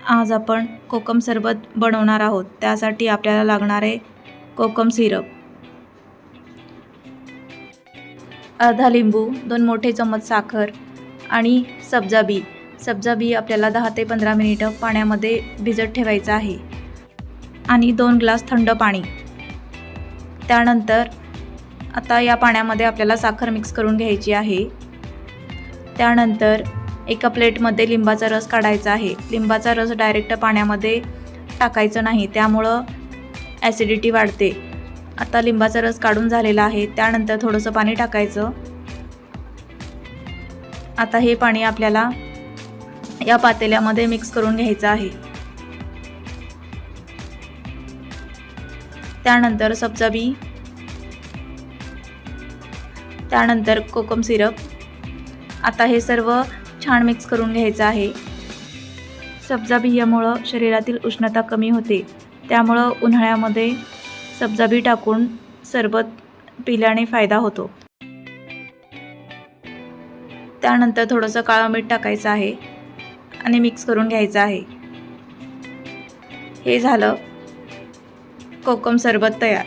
आज आपण कोकम सरबत बनवणार आहोत। त्यासाठी आपल्याला लागणार आहे कोकम सिरप, अर्धा लिंबू, 2 मोठे चमच साखर आणि सब्जा बी। सब्जा बी आपल्याला 10 ते 15 मिनिटं पाण्यामध्ये भिजत ठेवायचं आहे आणि 2 ग्लास थंड पाणी। त्यानंतर आता या पाण्यामध्ये आपल्याला साखर मिक्स करून घ्यायची आहे। त्यानंतर एका प्लेटमध्ये लिंबाचा रस काढायचा आहे। लिंबाचा रस डायरेक्ट पाण्यामध्ये टाकायचं नाही, त्यामुळं ॲसिडिटी वाढते। आता लिंबाचा रस काढून झालेला आहे। त्यानंतर थोडंसं पाणी टाकायचं। आता हे पाणी आपल्याला या पातेल्यामध्ये मिक्स करून घ्यायचं आहे। त्यानंतर सब्जा बी, त्यानंतर कोकम सिरप, आता हे सर्व छान मिक्स करून घ्यायचं आहे। सब्जा बियामुळं शरीरातील उष्णता कमी होते, त्यामुळं उन्हाळ्यामध्ये सब्जा बी टाकून सरबत पिल्याने फायदा होतो। त्यानंतर थोडंसं काळं मीठ टाकायचं आहे आणि मिक्स करून घ्यायचं आहे। हे झालं कोकम सरबत तयार।